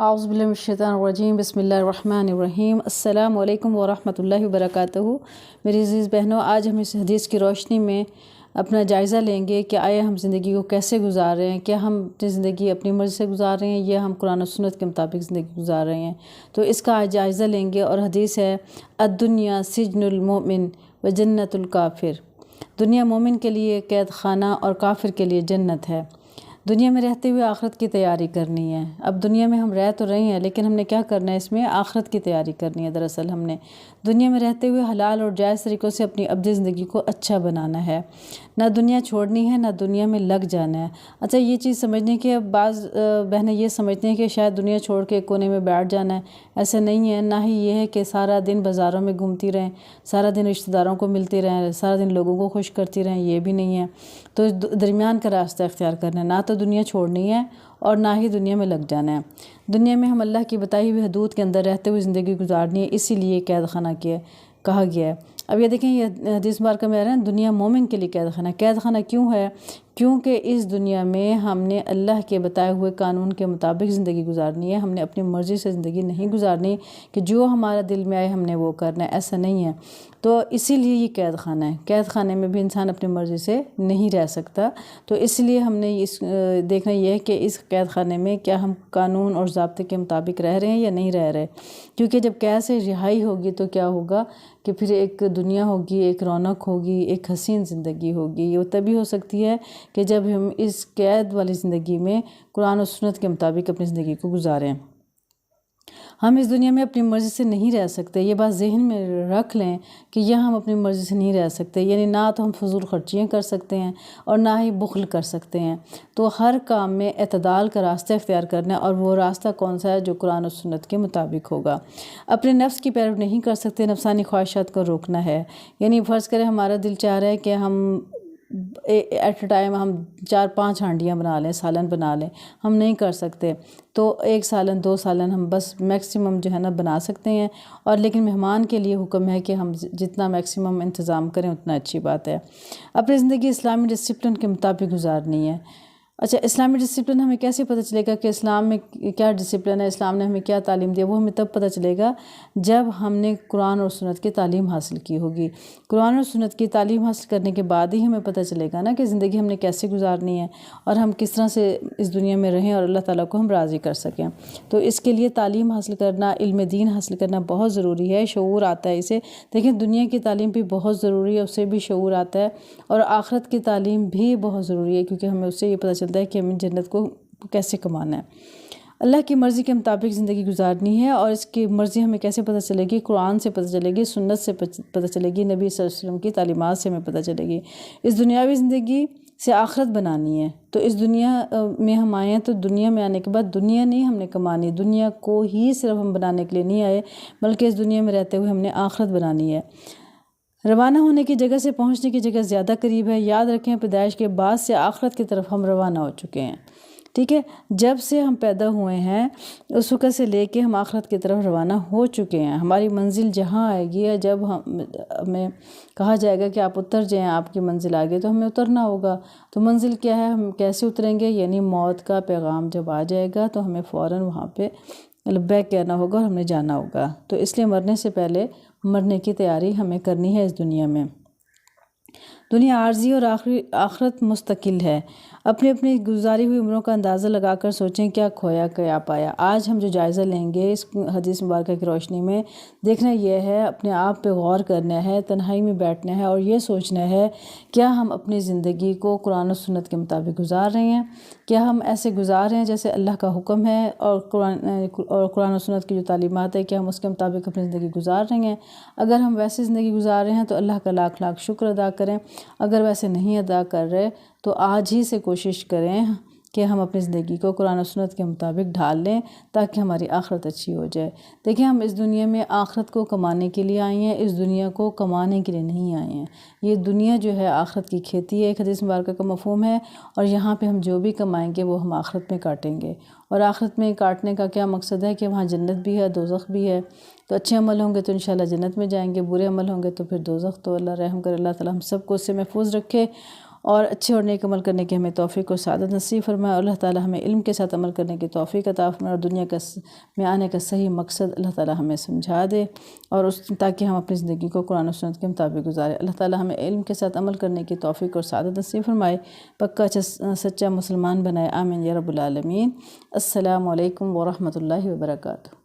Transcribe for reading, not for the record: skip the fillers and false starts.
اعوذ باللہ من الشیطان الرجیم، بسم اللہ الرحمن الرحیم۔ السلام علیکم ورحمۃ اللہ وبرکاتہ۔ میری عزیز بہنوں، آج ہم اس حدیث کی روشنی میں اپنا جائزہ لیں گے کہ آیا ہم زندگی کو کیسے گزار رہے ہیں، کیا ہم اپنی زندگی اپنی مرضی سے گزار رہے ہیں یا ہم قرآن و سنت کے مطابق زندگی گزار رہے ہیں۔ تو اس کا آج جائزہ لیں گے، اور حدیث ہے الدنیا سجن المؤمن و جنت الکافر۔ دنیا مومن کے لیے قید خانہ اور کافر کے لیے جنت ہے۔ دنیا میں رہتے ہوئے آخرت کی تیاری کرنی ہے۔ اب دنیا میں ہم رہ تو رہے ہیں، لیکن ہم نے کیا کرنا ہے، اس میں آخرت کی تیاری کرنی ہے۔ دراصل ہم نے دنیا میں رہتے ہوئے حلال اور جائز طریقوں سے اپنی ابدی زندگی کو اچھا بنانا ہے، نہ دنیا چھوڑنی ہے، نہ دنیا میں لگ جانا ہے۔ اچھا، یہ چیز سمجھنے کہ بعض بہنیں یہ سمجھتے ہیں کہ شاید دنیا چھوڑ کے کونے میں بیٹھ جانا ہے، ایسا نہیں ہے۔ نہ ہی یہ ہے کہ سارا دن بازاروں میں گھومتی رہیں، سارا دن رشتہ داروں کو ملتی رہیں، سارا دن لوگوں کو خوش کرتی رہیں، یہ بھی نہیں ہے۔ تو درمیان کا راستہ اختیار کرنا ہے، نہ تو دنیا چھوڑنی ہے اور نہ ہی دنیا میں لگ جانا ہے۔ دنیا میں ہم اللہ کی بتائی ہوئی حدود کے اندر رہتے ہوئے زندگی گزارنی ہے، اسی لیے قید خانہ کہا گیا ہے۔ اب یہ دیکھیں، یہ حدیث مبارکہ میں آ رہا ہے دنیا مومن کے لیے قید خانہ۔ قید خانہ کیوں ہے؟ کیونکہ اس دنیا میں ہم نے اللہ کے بتائے ہوئے قانون کے مطابق زندگی گزارنی ہے۔ ہم نے اپنی مرضی سے زندگی نہیں گزارنی کہ جو ہمارا دل میں آئے ہم نے وہ کرنا ہے، ایسا نہیں ہے۔ تو اسی لیے یہ قید خانہ ہے۔ قید خانے میں بھی انسان اپنی مرضی سے نہیں رہ سکتا۔ تو اس لیے ہم نے دیکھنا یہ ہے کہ اس قید خانے میں کیا ہم قانون اور ضابطے کے مطابق رہ رہے ہیں یا نہیں رہ رہے، کیونکہ جب قید سے رہائی ہوگی تو کیا ہوگا کہ پھر ایک دنیا ہوگی، ایک رونق ہوگی، ایک حسین زندگی ہوگی۔ یہ تبھی ہو سکتی ہے کہ جب ہم اس قید والی زندگی میں قرآن و سنت کے مطابق اپنی زندگی کو گزاریں۔ ہم اس دنیا میں اپنی مرضی سے نہیں رہ سکتے، یہ بات ذہن میں رکھ لیں کہ یہاں ہم اپنی مرضی سے نہیں رہ سکتے، یعنی نہ تو ہم فضول خرچیاں کر سکتے ہیں اور نہ ہی بخل کر سکتے ہیں۔ تو ہر کام میں اعتدال کا راستہ اختیار کرنا ہے، اور وہ راستہ کون سا ہے؟ جو قرآن و سنت کے مطابق ہوگا۔ اپنے نفس کی پیروی نہیں کر سکتے، نفسانی خواہشات کو روکنا ہے۔ یعنی فرض کریں ہمارا دل چاہ رہا ہے کہ ہم ایٹ اے ٹائم ہم 4-5 ہانڈیاں بنا لیں، سالن بنا لیں، ہم نہیں کر سکتے۔ تو 1 سالن 2 سالن ہم بس میکسیمم جو ہے نا بنا سکتے ہیں، اور لیکن مہمان کے لیے حکم ہے کہ ہم جتنا میکسیمم انتظام کریں اتنا اچھی بات ہے۔ اپنی زندگی اسلامی ڈسپلن کے مطابق گزارنی ہے۔ اچھا، اسلامی ڈسپلن ہمیں کیسے پتہ چلے گا کہ اسلام میں کیا ڈسپلن ہے، اسلام نے ہمیں کیا تعلیم دی؟ وہ ہمیں تب پتہ چلے گا جب ہم نے قرآن اور سنت کی تعلیم حاصل کی ہوگی۔ قرآن اور سنت کی تعلیم حاصل کرنے کے بعد ہی ہمیں پتہ چلے گا نا کہ زندگی ہم نے کیسے گزارنی ہے، اور ہم کس طرح سے اس دنیا میں رہیں اور اللہ تعالیٰ کو ہم راضی کر سکیں۔ تو اس کے لیے تعلیم حاصل کرنا، علم دین حاصل کرنا بہت ضروری ہے۔ شعور آتا ہے اسے، دیکھیں دنیا کی تعلیم بھی بہت ضروری ہے، اس سے بھی شعور آتا ہے، اور آخرت کی تعلیم بھی بہت ضروری ہے، کیونکہ ہمیں اس سے یہ پتہ چلتا ہے کہ ہمیں جنت کو کیسے کمانا ہے۔ اللہ کی مرضی کے مطابق زندگی گزارنی ہے، اور اس کی مرضی ہمیں کیسے پتہ چلے گی؟ قرآن سے پتہ چلے گی، سنت سے پتہ چلے گی، نبی صلی اللہ علیہ وسلم کی تعلیمات سے ہمیں پتہ چلے گی۔ اس دنیاوی زندگی سے آخرت بنانی ہے۔ تو اس دنیا میں ہم آئے ہیں، تو دنیا میں آنے کے بعد دنیا نہیں ہم نے کمانی، دنیا کو ہی صرف ہم بنانے کے لیے نہیں آئے، بلکہ اس دنیا میں رہتے ہوئے ہم نے آخرت بنانی ہے۔ روانہ ہونے کی جگہ سے پہنچنے کی جگہ زیادہ قریب ہے۔ یاد رکھیں، پیدائش کے بعد سے آخرت کی طرف ہم روانہ ہو چکے ہیں، ٹھیک ہے؟ جب سے ہم پیدا ہوئے ہیں اس وقت سے لے کے ہم آخرت کی طرف روانہ ہو چکے ہیں۔ ہماری منزل جہاں آئے گی، جب ہمیں کہا جائے گا کہ آپ اتر جائیں، آپ کی منزل آگے، تو ہمیں اترنا ہوگا۔ تو منزل کیا ہے، ہم کیسے اتریں گے؟ یعنی موت کا پیغام جب آ جائے گا تو ہمیں فوراً وہاں پہ لبیک کہنا ہوگا اور ہم نے جانا ہوگا۔ تو اس لیے مرنے سے پہلے مرنے کی تیاری ہمیں کرنی ہے۔ اس دنیا میں دنیا عارضی اور آخرت مستقل ہے۔ اپنی اپنی گزاری ہوئی عمروں کا اندازہ لگا کر سوچیں، کیا کھویا کیا پایا۔ آج ہم جو جائزہ لیں گے اس حدیث مبارکہ کی روشنی میں، دیکھنا یہ ہے، اپنے آپ پہ غور کرنا ہے، تنہائی میں بیٹھنا ہے اور یہ سوچنا ہے کیا ہم اپنی زندگی کو قرآن و سنت کے مطابق گزار رہے ہیں؟ کیا ہم ایسے گزار رہے ہیں جیسے اللہ کا حکم ہے، اور قرآن و سنت کی جو تعلیمات ہے، کیا ہم اس کے مطابق اپنی زندگی گزار رہے ہیں؟ اگر ہم ویسے زندگی گزار رہے ہیں تو اللہ کا لاکھ لاکھ شکر ادا کریں۔ اگر ویسے نہیں ادا کر رہے تو آج ہی سے کوشش کریں کہ ہم اپنی زندگی کو قرآن و سنت کے مطابق ڈھال لیں، تاکہ ہماری آخرت اچھی ہو جائے۔ دیکھیں، ہم اس دنیا میں آخرت کو کمانے کے لیے آئے ہیں، اس دنیا کو کمانے کے لیے نہیں آئے ہیں۔ یہ دنیا جو ہے آخرت کی کھیتی ہے، ایک حدیث مبارکہ کا مفہوم ہے، اور یہاں پہ ہم جو بھی کمائیں گے وہ ہم آخرت میں کاٹیں گے۔ اور آخرت میں کاٹنے کا کیا مقصد ہے؟ کہ وہاں جنت بھی ہے، دوزخ بھی ہے۔ تو اچھے عمل ہوں گے تو انشاءاللہ جنت میں جائیں گے، برے عمل ہوں گے تو پھر دوزخ۔ تو اللہ رحم کرے، اللہ تعالیٰ ہم سب کو اس سے محفوظ رکھے اور اچھے اور نیک عمل کرنے کی ہمیں توفیق و سعادت نصیب فرمائے، اور اللہ تعالیٰ ہمیں علم کے ساتھ عمل کرنے کی توفیق عطا فرمائے، اور دنیا میں آنے کا صحیح مقصد اللہ تعالیٰ ہمیں سمجھا دے، اور تاکہ ہم اپنی زندگی کو قرآن و سنت کے مطابق گزارے۔ اللہ تعالیٰ ہمیں علم کے ساتھ عمل کرنے کی توفیق اور سعادت نصیب فرمائے، پکا سچا مسلمان بنائے، آمین یا رب العالمین۔ السلام علیکم ورحمۃ اللہ وبرکاتہ۔